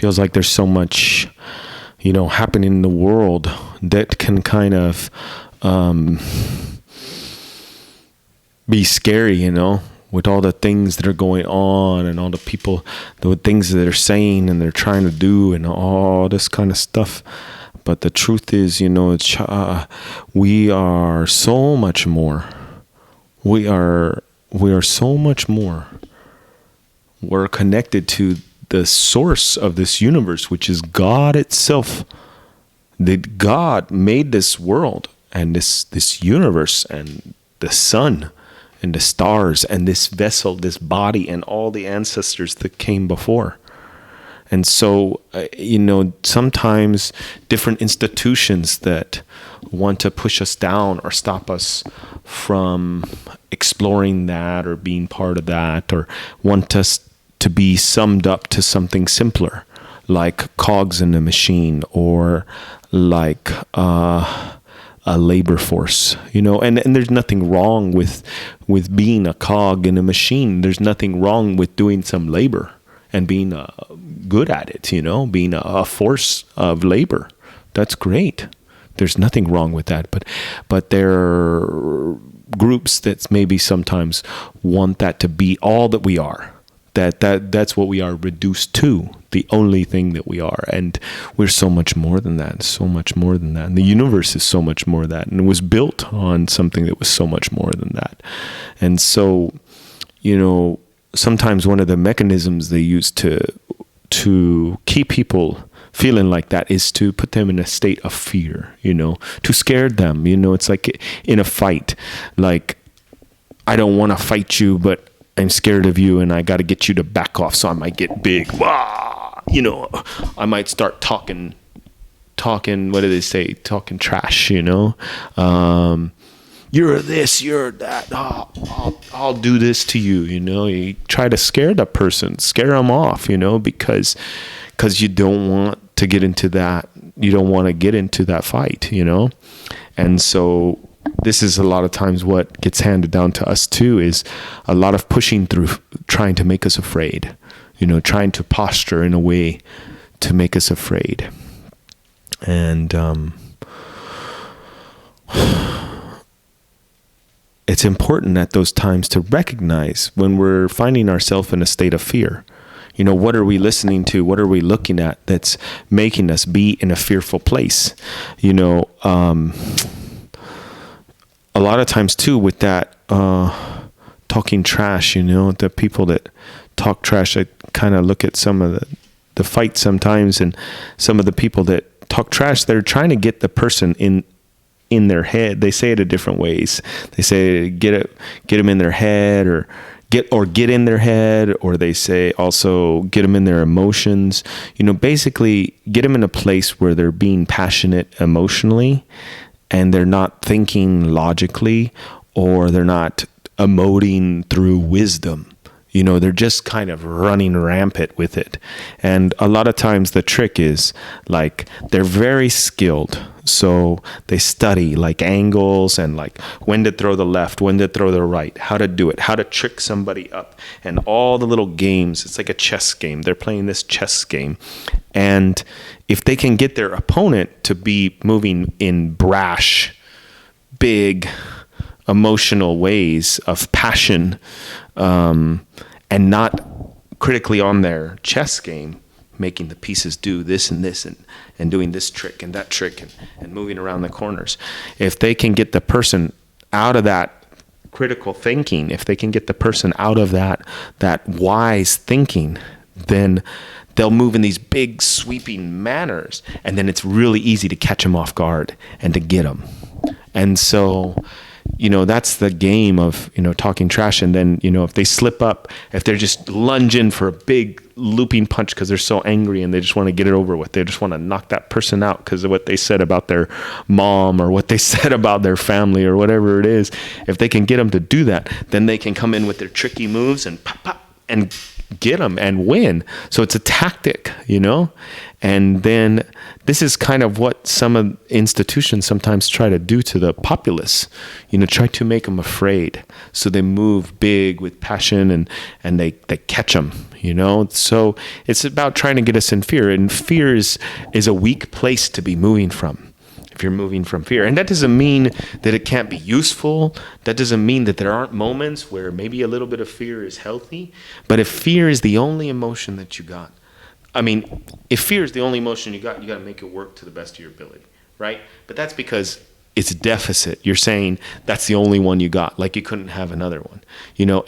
feels like there's so much, happening in the world that can kind of be scary, with all the things that are going on and all the people, the things that they're saying and they're trying to do and all this kind of stuff. But the truth is, we are so much more. We are so much more. We're connected to the source of this universe, which is God itself. That God made this world and this universe and the sun and the stars and this vessel, this body, and all the ancestors that came before. And so, sometimes different institutions that want to push us down or stop us from exploring that or being part of that, or want us to be summed up to something simpler, like cogs in a machine, or like a labor force, and there's nothing wrong with being a cog in a machine. There's nothing wrong with doing some labor and being good at it, being a force of labor. That's great. There's nothing wrong with that. But there are groups that maybe sometimes want that to be all that we are. That's what we are reduced to, the only thing that we are. And we're so much more than that, so much more than that. And the universe is so much more than that. And it was built on something that was so much more than that. And so, sometimes one of the mechanisms they use to keep people feeling like that is to put them in a state of fear, to scare them. It's like in a fight, like, I don't want to fight you, but I'm scared of you and I got to get you to back off. So I might get big. Wah! I might start talking, what do they say? Talking trash, you're this, you're that. Oh, I'll do this to you, You try to scare the person, scare them off, because you don't want to get into that. You don't want to get into that fight, And so this is a lot of times what gets handed down to us too, is a lot of pushing through, trying to make us afraid, trying to posture in a way to make us afraid. And it's important at those times to recognize when we're finding ourselves in a state of fear. What are we listening to? What are we looking at that's making us be in a fearful place? A lot of times too, with that talking trash, the people that talk trash, I kind of look at some of the fights sometimes, and some of the people that talk trash, they're trying to get the person in their head. They say it in different ways. They say get them in their head, or get in their head, or they say also get them in their emotions. Basically get them in a place where they're being passionate emotionally, and they're not thinking logically, or they're not emoting through wisdom. They're just kind of running rampant with it. And a lot of times the trick is, like, they're very skilled. So they study like angles and like when to throw the left, when to throw the right, how to do it, how to trick somebody up, and all the little games. It's like a chess game. They're playing this chess game. And if they can get their opponent to be moving in brash, big, emotional ways of passion, and not critically on their chess game, making the pieces do this and this and doing this trick and that trick and moving around the corners. If they can get the person out of that critical thinking, if they can get the person out of that wise thinking, then they'll move in these big sweeping manners, and then it's really easy to catch them off guard and to get them. And so, that's the game of, talking trash. And then, if they slip up, if they're just lunging for a big looping punch because they're so angry and they just want to get it over with, they just want to knock that person out because of what they said about their mom or what they said about their family or whatever it is. If they can get them to do that, then they can come in with their tricky moves and pop, pop, and get them and win. So it's a tactic, and then this is kind of what some of institutions sometimes try to do to the populace, try to make them afraid. So they move big with passion and they catch them, So it's about trying to get us in fear, and fear is a weak place to be moving from. If you're moving from fear. And that doesn't mean that it can't be useful. That doesn't mean that there aren't moments where maybe a little bit of fear is healthy. But if fear is the only emotion that you got, if fear is the only emotion you got to make it work to the best of your ability, right? But that's because it's a deficit. You're saying that's the only one you got, like you couldn't have another one,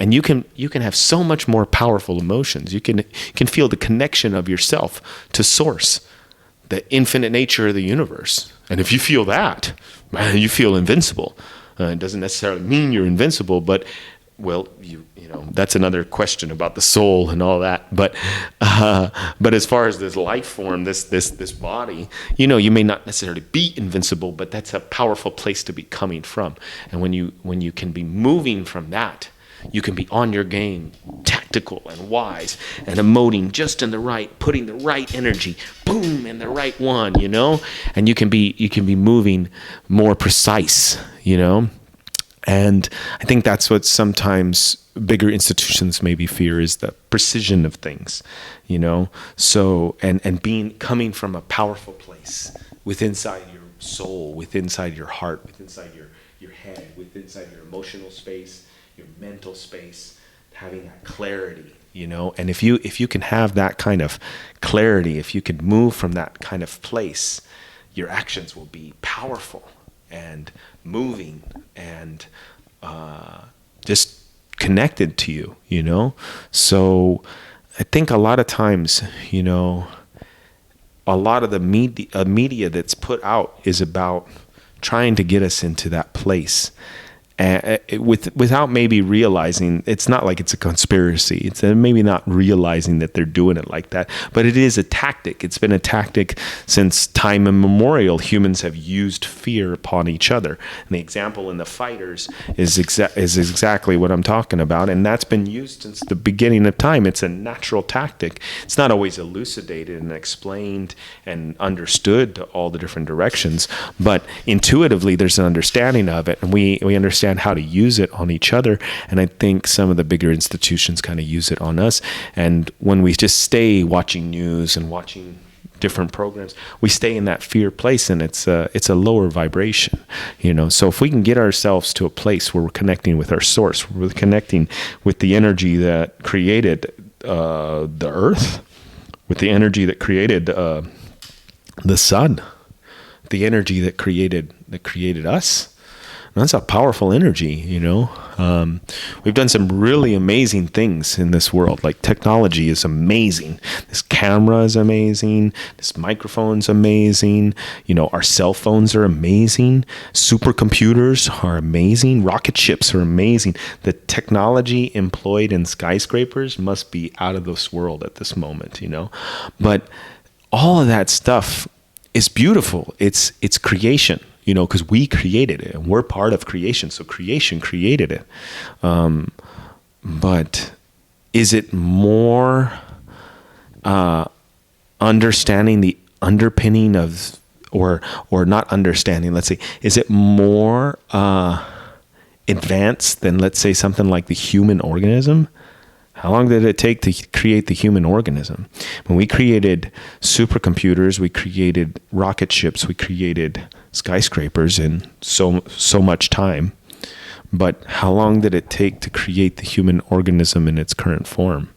and you can have so much more powerful emotions. You can feel the connection of yourself to source, the infinite nature of the universe. And if you feel that, man, you feel invincible. It doesn't necessarily mean you're invincible, but that's another question about the soul and all that. But as far as this life form, this body, you may not necessarily be invincible, but that's a powerful place to be coming from. And when you can be moving from that, you can be on your game, tactical and wise, and emoting just in the right, putting the right energy, boom, in the right one, and you can be moving more precise, And I think that's what sometimes bigger institutions maybe fear, is the precision of things, So and coming from a powerful place within your soul, within your heart, within your head, within your emotional space, your mental space, having that clarity, and if you can have that kind of clarity, if you can move from that kind of place, your actions will be powerful and moving and just connected to you, So I think a lot of times, a lot of the media that's put out is about trying to get us into that place. Without maybe realizing, it's not like it's a conspiracy. It's maybe not realizing that they're doing it like that, but it is a tactic. It's been a tactic since time immemorial. Humans have used fear upon each other. And the example in The Fighters is exactly what I'm talking about. And that's been used since the beginning of time. It's a natural tactic. It's not always elucidated and explained and understood to all the different directions, but intuitively there's an understanding of it, and we understand how to use it on each other. And I think some of the bigger institutions kind of use it on us. And when we just stay watching news and watching different programs, we stay in that fear place, and it's a lower vibration, So if we can get ourselves to a place where we're connecting with our source, we're connecting with the energy that created the earth, with the energy that created the sun, the energy that created us. That's a powerful energy, We've done some really amazing things in this world. Like, technology is amazing. This camera is amazing. This microphone's amazing. Our cell phones are amazing. Supercomputers are amazing. Rocket ships are amazing. The technology employed in skyscrapers must be out of this world at this moment, But all of that stuff is beautiful. It's creation. Because we created it, and we're part of creation. So creation created it. But is it more understanding the underpinning of, or not understanding, let's say, is it more advanced than, let's say, something like the human organism? How long did it take to create the human organism? When we created supercomputers, we created rocket ships, we created skyscrapers in so much time. But how long did it take to create the human organism in its current form?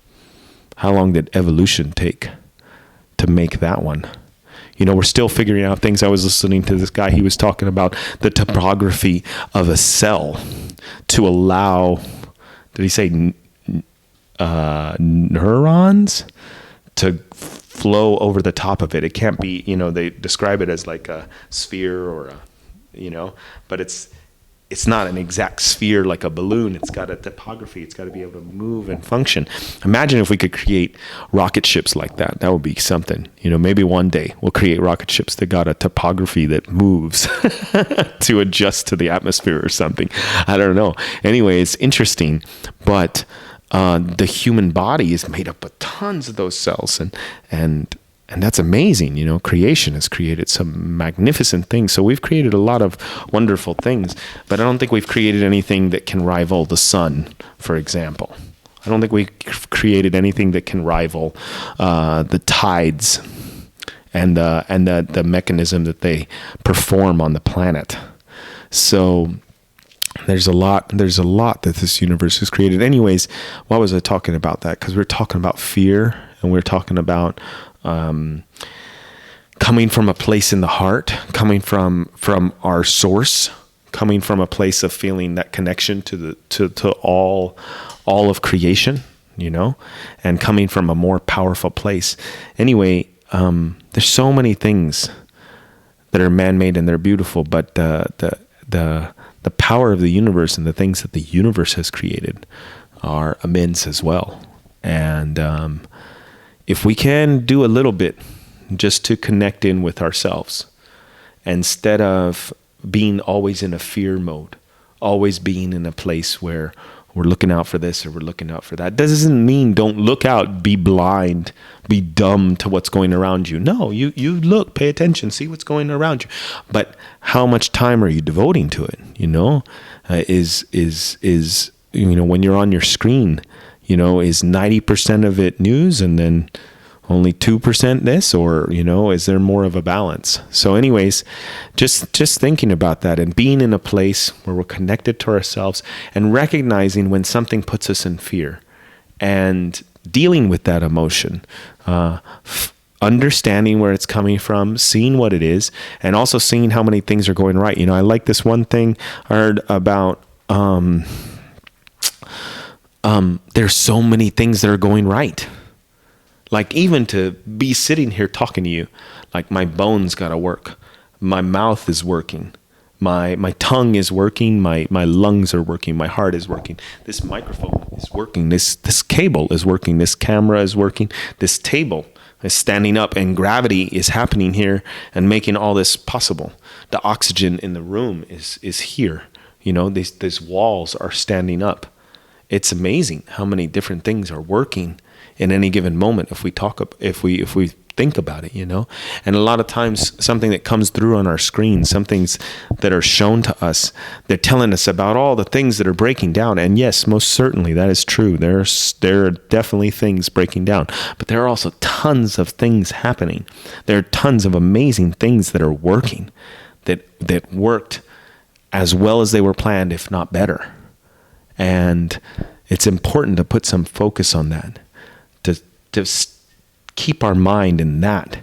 How long did evolution take to make that one? We're still figuring out things. I was listening to this guy. He was talking about the topography of a cell to allow, did he say neurons to flow over the top of it? It can't be, they describe it as like a sphere or but it's not an exact sphere like a balloon. It's got a topography. It's got to be able to move and function. Imagine if we could create rocket ships like that. That would be something. Maybe one day we'll create rocket ships that got a topography that moves to adjust to the atmosphere or something. I don't know. Anyway, it's interesting. But the human body is made up of tons of those cells, and that's amazing. You know, creation has created some magnificent things. So we've created a lot of wonderful things, but I don't think we've created anything that can rival the sun, for example. I don't think we've created anything that can rival the tides and the mechanism that they perform on the planet. So there's a lot that this universe has created. Anyways, why was I talking about that? Because we're talking about fear, and we're talking about coming from a place in the heart, coming from our source, coming from a place of feeling that connection to all of creation, and coming from a more powerful place. Anyway, there's so many things that are man-made and they're beautiful, but the power of the universe and the things that the universe has created are immense as well. And if we can do a little bit just to connect in with ourselves, instead of being always in a fear mode, always being in a place where we're looking out for this or we're looking out for that. Doesn't mean don't look out, be blind, be dumb to what's going around you. No, you look, pay attention, see what's going around you. But how much time are you devoting to it? Is when you're on your screen, is 90% of it news and then only 2% this, or, is there more of a balance? So anyways, just thinking about that and being in a place where we're connected to ourselves and recognizing when something puts us in fear and dealing with that emotion, understanding where it's coming from, seeing what it is, and also seeing how many things are going right. I like this one thing I heard about, there's so many things that are going right. Like even to be sitting here talking to you, like my bones got to work. My mouth is working. My tongue is working. My lungs are working. My heart is working. This microphone is working. This cable is working. This camera is working. This table is standing up, and gravity is happening here and making all this possible. The oxygen in the room is here. These walls are standing up. It's amazing how many different things are working in any given moment if we think about it, And a lot of times something that comes through on our screen, some things that are shown to us, they're telling us about all the things that are breaking down. And yes, most certainly that is true. There are definitely things breaking down, but there are also tons of things happening. There are tons of amazing things that are working, that worked as well as they were planned, if not better. And it's important to put some focus on that, to keep our mind in that,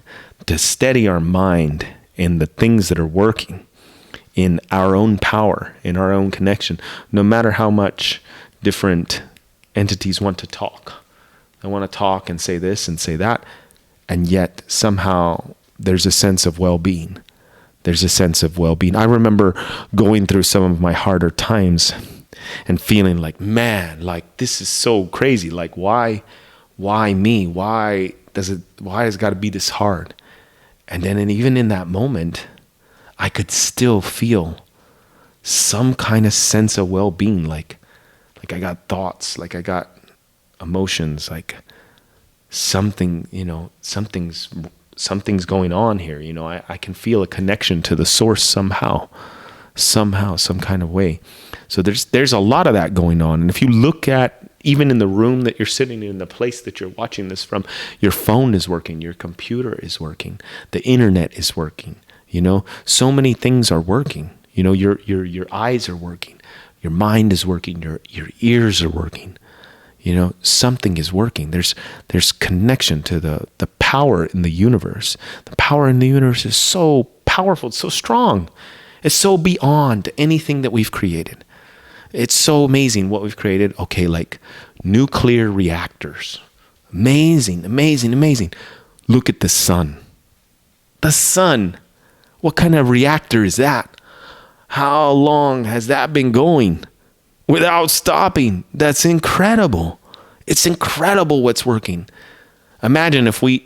to steady our mind in the things that are working, in our own power, in our own connection, no matter how much different entities want to talk. They want to talk and say this and say that, and yet somehow there's a sense of well-being. There's a sense of well-being. I remember going through some of my harder times and feeling like, man, like this is so crazy. Like why me? Why has it got to be this hard? And then even in that moment, I could still feel some kind of sense of well-being. Like I got thoughts, like I got emotions, like something, something's going on here. I can feel a connection to the source somehow, some kind of way. So there's a lot of that going on. And if you look at, even in the room that you're sitting in, the place that you're watching this from, your phone is working, your computer is working, the internet is working, so many things are working. Your eyes are working, your mind is working, your ears are working. Something is working. There's connection to the power in the universe. The power in the universe is so powerful, it's so strong. It's so beyond anything that we've created. It's so amazing what we've created. Okay, like nuclear reactors. Amazing, amazing, amazing. Look at the sun. The sun. What kind of reactor is that? How long has that been going without stopping? That's incredible. It's incredible what's working. Imagine if we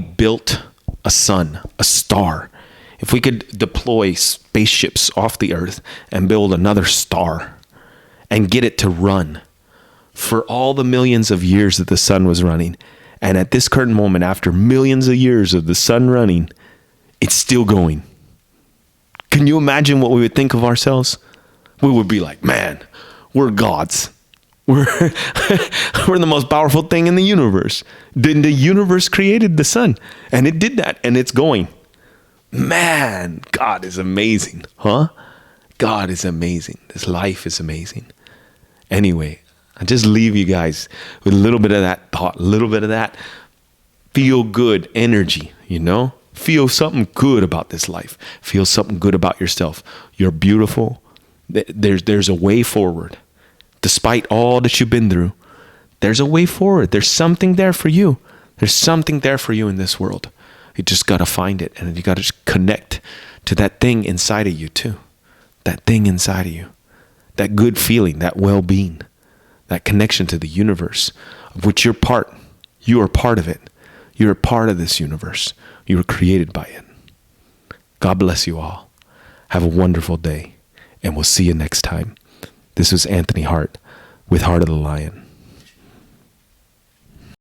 built a sun, a star. If we could deploy spaceships off the earth and build another star and get it to run for all the millions of years that the sun was running. And at this current moment, after millions of years of the sun running, it's still going. Can you imagine what we would think of ourselves? We would be like, man, we're gods. We're the most powerful thing in the universe. The universe created the sun, and it did that, and it's going. Man, God is amazing, huh? God is amazing. This life is amazing. Anyway, I just leave you guys with a little bit of that thought, a little bit of that feel good energy, Feel something good about this life. Feel something good about yourself. You're beautiful. There's a way forward. Despite all that you've been through, there's a way forward. There's something there for you. There's something there for you in this world. You just got to find it, and you got to connect to that thing inside of you too. That thing inside of you. That good feeling, that well-being, that connection to the universe of which you're part. You are part of it. You're a part of this universe. You were created by it. God bless you all. Have a wonderful day, and we'll see you next time. This was Anthony Hart with Heart of the Lion.